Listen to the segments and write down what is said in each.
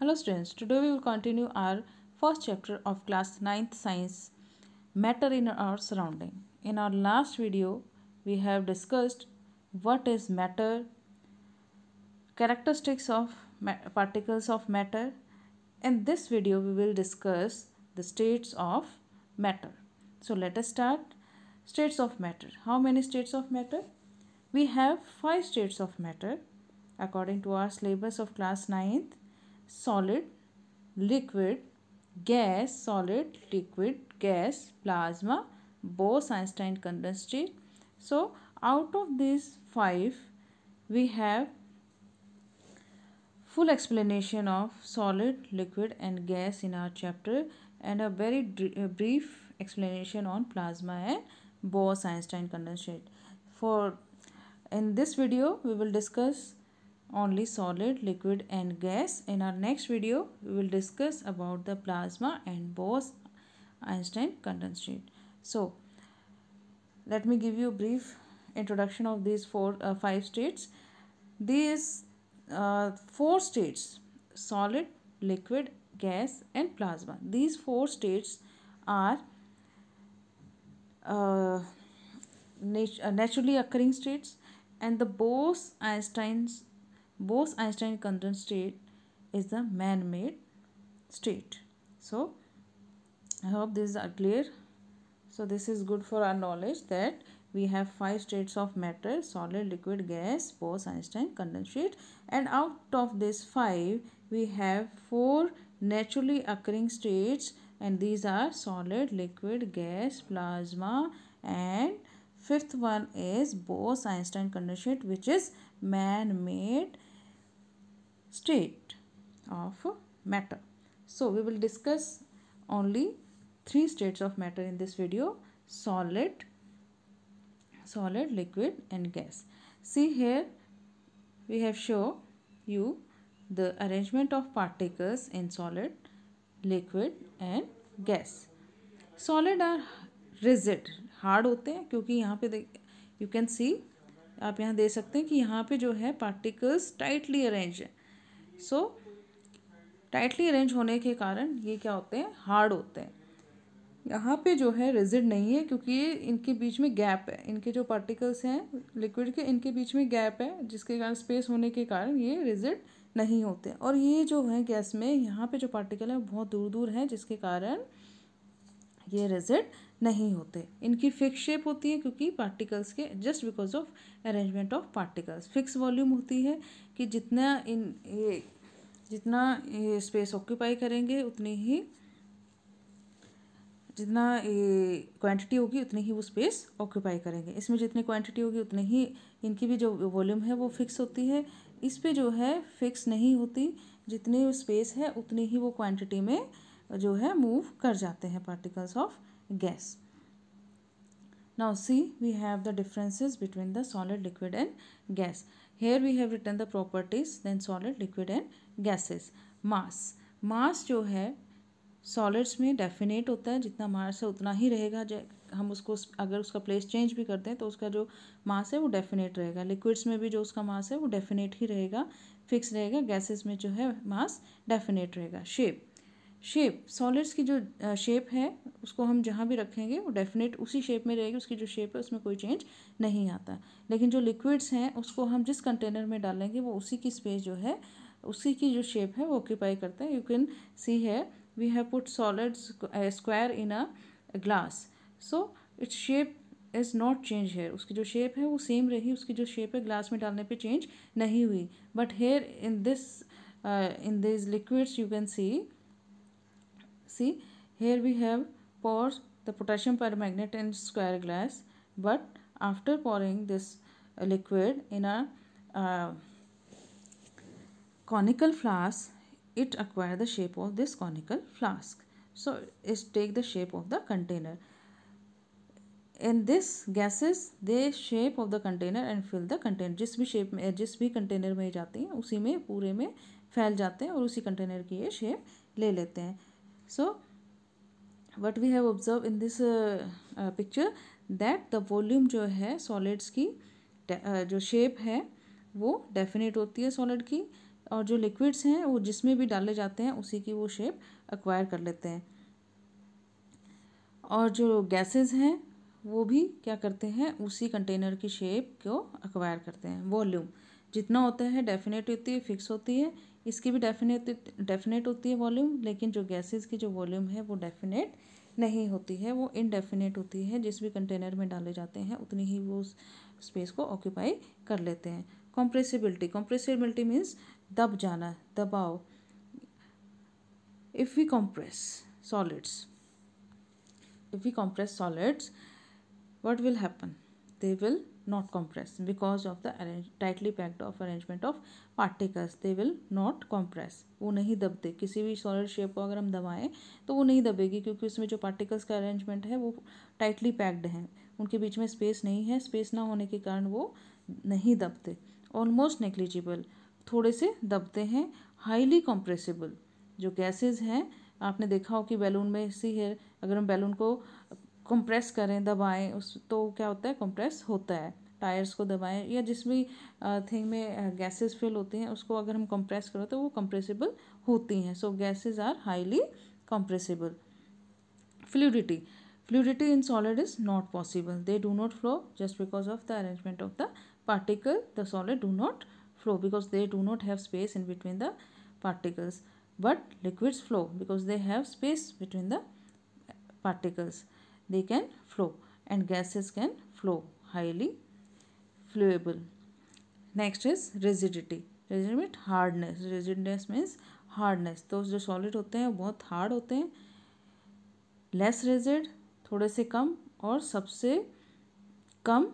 Hello students, today we will continue our first chapter of class 9th science, matter in our surrounding. In our last video, we have discussed what is matter, characteristics of particles of matter. In this video, we will discuss the states of matter. So let us start. States of matter. How many states of matter? We have 5 states of matter according to our syllabus of class 9th: solid, liquid, gas, solid, liquid, gas, plasma, Bose-Einstein condensate. So out of these 5, we have full explanation of solid, liquid and gas in our chapter, and a very brief explanation on plasma and Bose-Einstein condensate. For in this video, we will discuss only solid, liquid and gas. In our next video, we will discuss about the plasma and Bose-Einstein condensate. So let me give you a brief introduction of these 5 states. These 4 states: solid, liquid, gas and plasma. These 4 states are naturally occurring states, and the Bose-Einstein condensate is the man-made state. So I hope these are clear. So this is good for our knowledge that we have 5 states of matter: solid, liquid, gas, Bose-Einstein condensate, and out of this 5 we have 4 naturally occurring states, and these are solid, liquid, gas, plasma, and fifth one is Bose-Einstein condensate, which is man-made state of matter. So we will discuss only 3 states of matter in this video: solid, liquid and gas. See here, we have shown you the arrangement of particles in solid, liquid and gas. Solid are rigid, hard होते हैं, क्योंकि यहाँ पे you can see, आप यहाँ देख सकते हैं कि यहाँ पे जो है पार्टिकल्स टाइटली अरेंज है. सो टाइटली अरेंज होने के कारण ये क्या होते हैं, हार्ड होते हैं. यहाँ पे जो है रिजिड नहीं है, क्योंकि ये इनके बीच में गैप है. इनके जो पार्टिकल्स हैं लिक्विड के, इनके बीच में गैप है, जिसके कारण स्पेस होने के कारण ये रिजिड नहीं होते. और ये जो है गैस में, यहाँ पे जो पार्टिकल है बहुत दूर दूर हैं, जिसके कारण ये रिजिड नहीं होते. इनकी फिक्स शेप होती है, क्योंकि पार्टिकल्स के just because of arrangement of particles. Fix volume होती है कि जितना ये स्पेस ऑक्यूपाई करेंगे, उतनी ही जितना क्वांटिटी होगी उतनी ही वो स्पेस ऑक्यूपाई करेंगे. इसमें जितनी क्वांटिटी होगी उतनी ही इनकी भी जो वॉल्यूम है वो फिक्स होती है. इस पे जो है फिक्स नहीं होती, जितनी स्पेस है उतनी ही वो क्वांटिटी में जो है मूव कर जाते हैं particles of gas. Now see, we have the differences between the solid, liquid and gas. Here we have written the properties, then solid, liquid and gases. Mass जो है सॉलिड्स में डेफिनेट होता है, जितना मास है उतना ही रहेगा. हम उसको अगर उसका प्लेस चेंज भी करते हैं तो उसका जो मास है वो डेफिनेट रहेगा. लिक्विड्स में भी जो उसका मास है वो डेफिनेट ही रहेगा, फिक्स रहेगा. गैसेस में जो है मास डेफिनेट रहेगा. शेप सॉलिड्स की जो शेप है उसको हम जहाँ भी रखेंगे वो डेफिनेट उसी शेप में रहेगी. उसकी जो शेप है उसमें कोई चेंज नहीं आता. लेकिन जो लिक्विड्स हैं उसको हम जिस कंटेनर में डालेंगे वो उसी की स्पेस जो है, उसी की जो शेप है वो ऑक्यूपाई करता है. यू कैन सी है, we have put solid square in a glass, so its shape is not changed here. उसकी जो शेप है वो सेम रही, उसकी जो शेप है ग्लास में डालने पे चेंज नहीं हुई. But here in these liquids you can see here we have poured the potassium permanganate in square glass, but after pouring this liquid in a conical flask, it acquire the shape of this conical flask. So it take the shape of the container. In this gases, they shape of the container and fill the container. जिस भी shape में, जिस भी container में जाती हैं उसी में पूरे में फैल जाते हैं और उसी कंटेनर की ये शेप ले लेते हैं. So what we have observed in this picture, that the volume जो है सॉलिड्स की जो शेप है वो डेफिनेट होती है सॉलिड की, और जो लिक्विड्स हैं वो जिसमें भी डाले जाते हैं उसी की वो शेप एक्वायर कर लेते हैं। और जो गैसेस हैं वो भी क्या करते हैं, उसी कंटेनर की शेप को एक्वायर करते हैं। वॉल्यूम जितना होता है डेफिनेट होती है, फिक्स होती है, इसकी भी डेफिनेट होती है वॉल्यूम, लेकिन जो गैसेस की जो वॉल्यूम है वो डेफिनेट नहीं होती है, वो इनडेफिनेट होती है। जिस भी कंटेनर में डाले जाते हैं उतनी ही वो स्पेस को ऑक्यूपाई कर लेते हैं। कंप्रेसिबिलिटी मीन्स दब जाना, दबाव। If we compress solids, what will happen? They will not compress because of the tightly packed of arrangement of particles. They will not compress. वो नहीं दबते। किसी भी सॉलिड शेप को अगर हम दबाएं तो वो नहीं दबेगी, क्योंकि उसमें जो पार्टिकल्स का अरेंजमेंट है वो टाइटली पैक्ड हैं, उनके बीच में स्पेस नहीं है। स्पेस ना होने के कारण वो नहीं दबते। ऑलमोस्ट नेग्लिजिबल, थोड़े से दबते हैं। हाईली कंप्रेसिबल, जो गैसेज हैं आपने देखा हो कि बैलून में ऐसी है, अगर हम बैलून को कंप्रेस करें, दबाएं उस तो क्या होता है, कंप्रेस होता है। टायर्स को दबाएं या जिस भी थिंग में गैसेस फिल होती हैं उसको अगर हम कंप्रेस करें तो वो कंप्रेसिबल होती हैं। So gases are highly compressible. Fluidity in solid is not possible. They do not flow just because of the arrangement of the particle. The solid do not flow because they do not have space in between the particles, but liquids flow because they have space between the particles. They can flow and gases can flow, highly flowable. Next is rigidity. Rigidity means hardness. Rigidness means hardness. तो जो solid होते हैं वो बहुत hard होते हैं। Less rigid, थोड़े से कम, और सबसे कम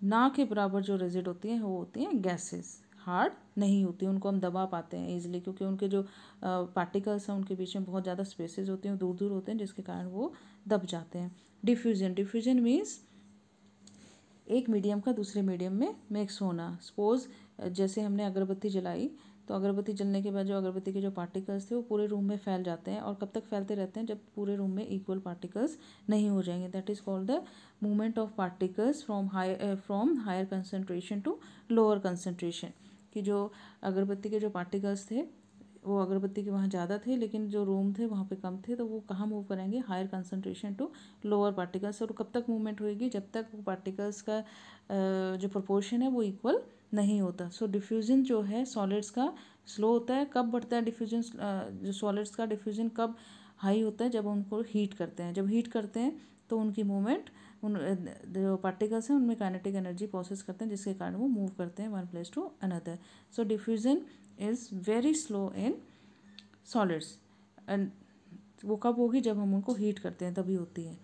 ना के बराबर जो रिजिड होती हैं वो होती हैं गैसेस। हार्ड नहीं होती, उनको हम दबा पाते हैं इजीली, क्योंकि उनके जो पार्टिकल्स हैं उनके बीच में बहुत ज़्यादा स्पेसेस होते हैं, दूर दूर होते हैं, जिसके कारण वो दब जाते हैं। डिफ्यूजन मीन्स एक मीडियम का दूसरे मीडियम में मिक्स होना। सपोज जैसे हमने अगरबत्ती जलाई, तो अगरबत्ती जलने के बाद जो अगरबत्ती के जो पार्टिकल्स थे वो पूरे रूम में फैल जाते हैं, और कब तक फैलते रहते हैं, जब पूरे रूम में इक्वल पार्टिकल्स नहीं हो जाएंगे। That is called the movement of particles from higher concentration to lower concentration. कि जो अगरबत्ती के जो पार्टिकल्स थे वो अगरबत्ती के वहाँ ज़्यादा थे, लेकिन जो रूम थे वहाँ पे कम थे, तो वो कहाँ मूव करेंगे, higher concentration to lower particles. और कब तक मूवमेंट होएगी, जब तक वो पार्टिकल्स का जो प्रोपोर्शन है वो इक्वल नहीं होता। सो डिफ्यूजन जो है सॉलिड्स का स्लो होता है। कब बढ़ता है डिफ्यूजन, जो सॉलिड्स का डिफ्यूजन कब हाई होता है, जब उनको हीट करते हैं। जब हीट करते हैं तो उनकी मूवमेंट, उन जो पार्टिकल्स हैं उनमें काइनेटिक एनर्जी प्रोसेस करते हैं, जिसके कारण वो मूव करते हैं one place to another. So diffusion is very slow in solids, and वो कब होगी, जब हम उनको हीट करते हैं तभी होती है।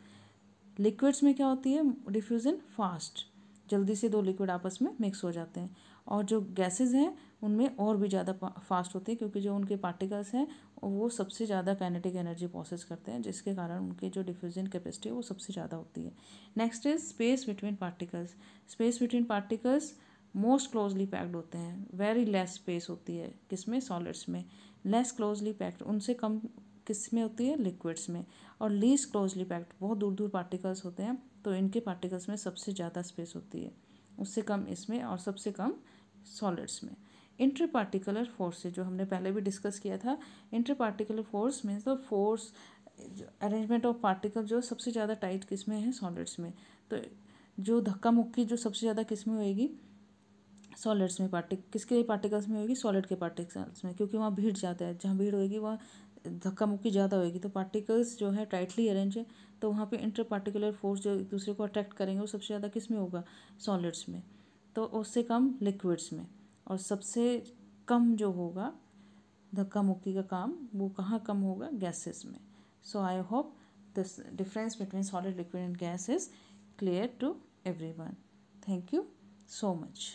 लिक्विड्स में क्या होती है डिफ्यूज़न, फास्ट, जल्दी से दो लिक्विड आपस में मिक्स हो जाते हैं। और जो गैसेस हैं उनमें और भी ज़्यादा फास्ट होती है, क्योंकि जो उनके पार्टिकल्स हैं वो सबसे ज़्यादा काइनेटिक एनर्जी प्रोसेस करते हैं, जिसके कारण उनके जो डिफ्यूजन कैपेसिटी है वो सबसे ज़्यादा होती है। Next is space between particles. Space between particles most closely packed होते हैं। वेरी लेस स्पेस होती है किसमें, सॉलिड्स में। लेस क्लोजली पैक्ड उनसे कम किस में होती है, लिक्विड्स में। और लीस्ट क्लोजली पैक्ड बहुत दूर दूर पार्टिकल्स होते हैं, तो इनके पार्टिकल्स में सबसे ज़्यादा स्पेस होती है, उससे कम इसमें और सबसे कम सॉलिड्स में। इंटर पार्टिकुलर फोर्स जो हमने पहले भी डिस्कस किया था, inter particular force means the force arrangement of particle जो सबसे ज़्यादा टाइट किस में है, सॉलिड्स में। तो जो धक्का मुक्की जो सबसे ज़्यादा किस में होएगी, सॉलिड्स में। किसके पार्टिकल्स में होगी, सॉलिड के पार्टिकल्स में, क्योंकि वहाँ भीड़ ज़्यादा है। जहाँ भीड़ होएगी वहाँ धक्का मुक्की ज़्यादा होएगी, तो पार्टिकल्स जो है टाइटली अरेंज है, तो वहाँ पे इंटर पार्टिकुलर फोर्स जो एक दूसरे को अट्रैक्ट करेंगे वो सबसे ज़्यादा किस में होगा, सॉलिड्स में। तो उससे कम लिक्विड्स में, और सबसे कम जो होगा धक्का मुक्की का काम वो कहाँ कम होगा, गैसेस में। So I hope this difference between solid, liquid and gas is clear to everyone. Thank you so much.